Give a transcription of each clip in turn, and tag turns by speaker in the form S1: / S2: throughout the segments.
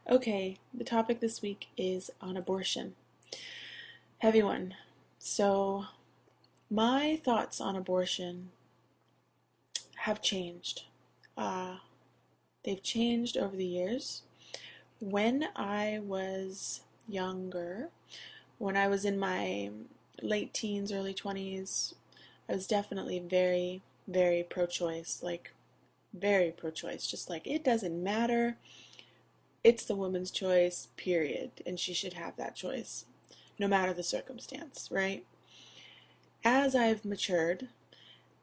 S1: Okay, the topic this week is on abortion. Heavy one. So, my thoughts on abortion have changed. Uh, they've changed over the years. When I was younger, when I was in my late teens, early 20s, I was definitely very, very pro choice. Like, very pro choice. Just like, it doesn't matter. It's the woman's choice, period. And she should have that choice, no matter the circumstance, right? As I've matured,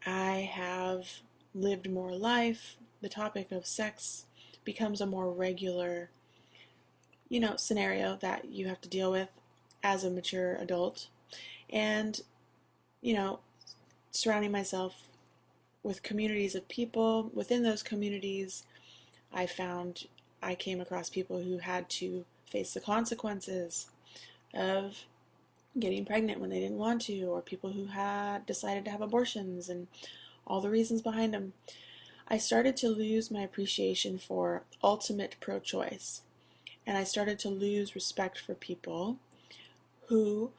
S1: I have lived more life. The topic of sex becomes a more regular, scenario that you have to deal with as a mature adult. And, you know, surrounding myself with communities of people, within those communities, I came across people who had to face the consequences of getting pregnant when they didn't want to, or people who had decided to have abortions and all the reasons behind them. I started to lose my appreciation for ultimate pro choice, and I started to lose respect for people who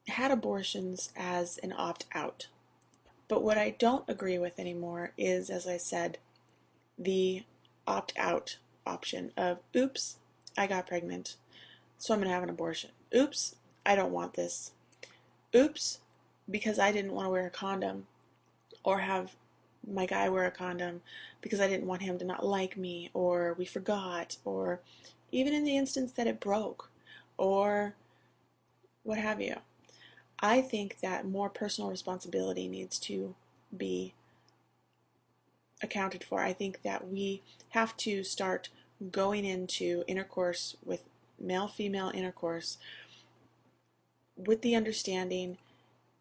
S1: had abortions as an opt out. But what I don't agree with anymore is, as I said, the opt out option of, oops, I got pregnant, so I'm going to have an abortion. Oops, I don't want this. Oops, because I didn't want to wear a condom or have my guy wear a condom because I didn't want him to not like me, or we forgot, or even in the instance that it broke, or what have you. I think that more personal responsibility needs to be accounted for. I think that we have to start going into intercourse with male-female intercourse with the understanding,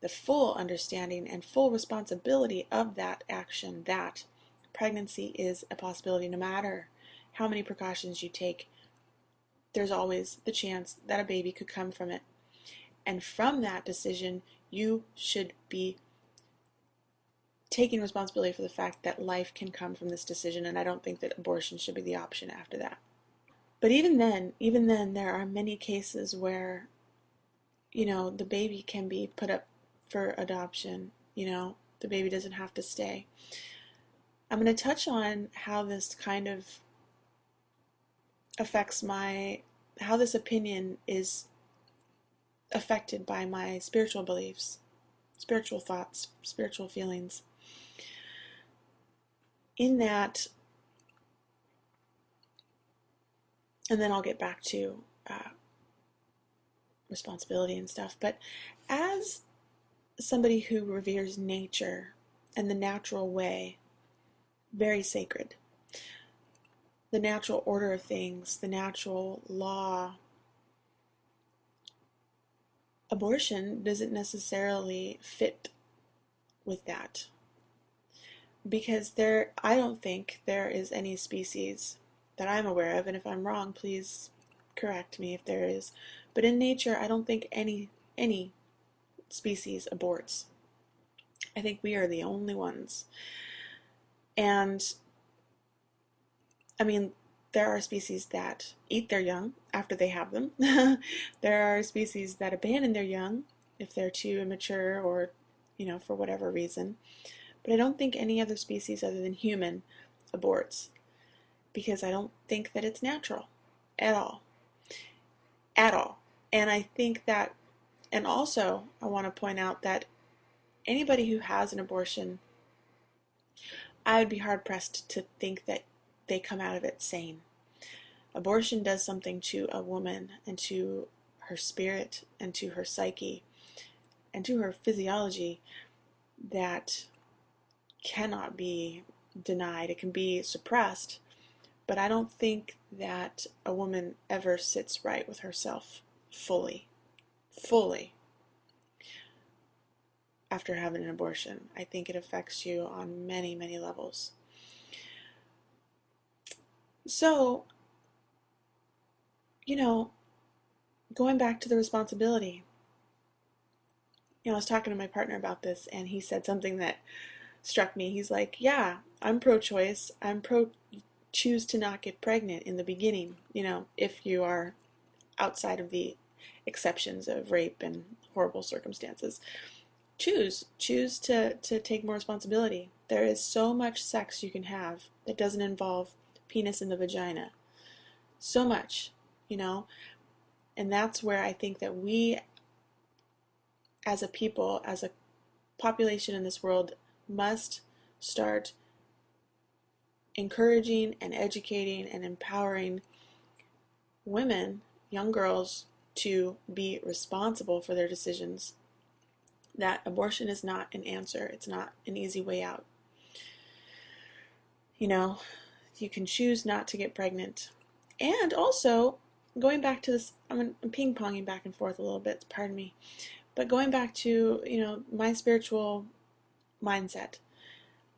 S1: the full understanding and full responsibility of that action, that pregnancy is a possibility. No matter how many precautions you take, there's always the chance that a baby could come from it. And from that decision, you should be taking responsibility for the fact that life can come from this decision, and I don't think that abortion should be the option after that. But even then, there are many cases where, the baby can be put up for adoption. The baby doesn't have to stay. I'm going to touch on how this kind of affects how this opinion is affected by my spiritual beliefs, spiritual thoughts, spiritual feelings. In that, and then I'll get back to responsibility and stuff, but as somebody who reveres nature and the natural way, very sacred, the natural order of things, the natural law, abortion doesn't necessarily fit with that. Because I don't think there is any species that I'm aware of, and if I'm wrong, please correct me if there is, but in nature, I don't think any species aborts. I think we are the only ones. And I mean, there are species that eat their young after they have them. There are species that abandon their young if they're too immature or, for whatever reason. But I don't think any other species other than human aborts, because I don't think that it's natural at all. At all. And I think that, and also I want to point out that anybody who has an abortion, I would be hard pressed to think that they come out of it sane. Abortion does something to a woman and to her spirit and to her psyche and to her physiology that cannot be denied. It can be suppressed, but I don't think that a woman ever sits right with herself fully after having an abortion. I think it affects you on many, many levels. So, going back to the responsibility, I was talking to my partner about this, and he said something that struck me. He's like, yeah, I'm pro-choice. I'm pro choose to not get pregnant in the beginning, if you are outside of the exceptions of rape and horrible circumstances. Choose to take more responsibility. There is so much sex you can have that doesn't involve penis in the vagina. So much, and that's where I think that we as a people, as a population in this world, must start encouraging and educating and empowering women, young girls, to be responsible for their decisions. That abortion is not an answer. It's not an easy way out. You can choose not to get pregnant. And also, going back to this, I'm ping-ponging back and forth a little bit, pardon me. But going back to, my spiritual mindset,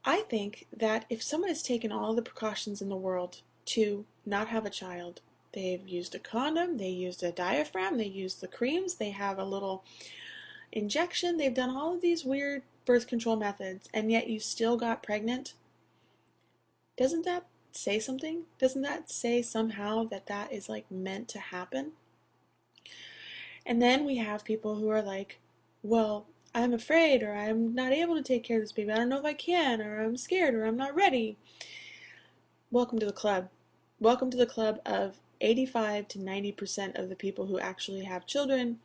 S1: I think that if someone has taken all the precautions in the world to not have a child, they've used a condom, they used a diaphragm, they used the creams, they have a little injection, they've done all of these weird birth control methods, and yet you still got pregnant, doesn't that say something? Doesn't that say somehow that that is like meant to happen? And then we have people who are like, well, I'm afraid, or I'm not able to take care of this baby, I don't know if I can, or I'm scared, or I'm not ready. Welcome to the club. Welcome to the club of 85 to 90% of the people who actually have children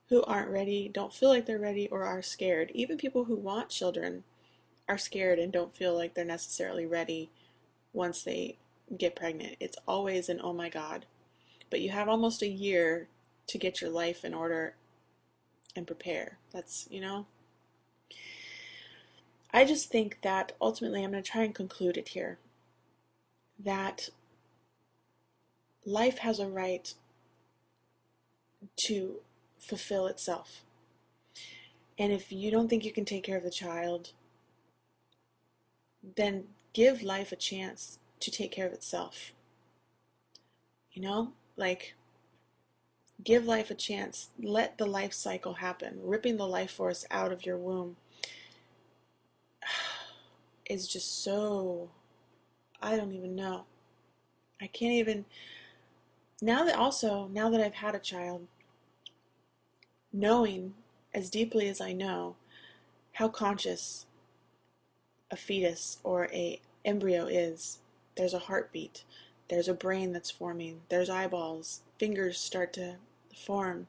S1: who aren't ready, don't feel like they're ready, or are scared. Even people who want children are scared and don't feel like they're necessarily ready once they get pregnant. It's always an oh my God. But you have almost a year to get your life in order and prepare. That's, I just think that ultimately, I'm going to try and conclude it here, that life has a right to fulfill itself. And if you don't think you can take care of the child, then give life a chance to take care of itself. Give life a chance. Let the life cycle happen. Ripping the life force out of your womb is just so, I don't even know. I can't even, now that I've had a child, knowing as deeply as I know how conscious a fetus or a embryo is, there's a heartbeat, there's a brain that's forming, there's eyeballs, fingers start to form.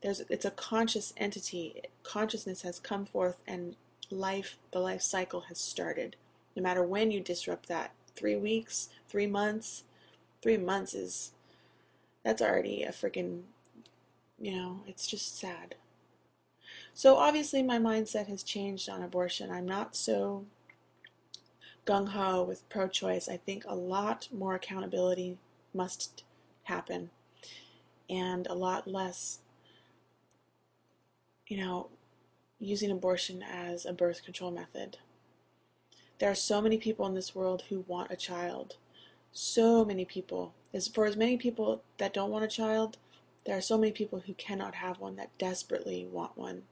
S1: It's a conscious entity. Consciousness has come forth, and the life cycle has started. No matter when you disrupt that, 3 weeks, 3 months, 3 months that's already a freaking, it's just sad. So obviously my mindset has changed on abortion. I'm not so gung-ho with pro-choice. I think a lot more accountability must happen, and a lot less, using abortion as a birth control method. There are so many people in this world who want a child. So many people. For as many people that don't want a child, there are so many people who cannot have one that desperately want one.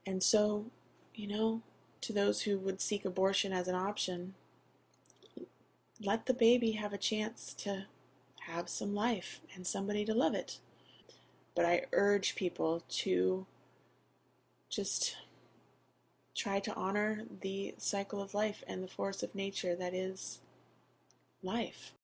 S1: And so, to those who would seek abortion as an option, let the baby have a chance to have some life and somebody to love it. But I urge people to just try to honor the cycle of life and the force of nature that is life.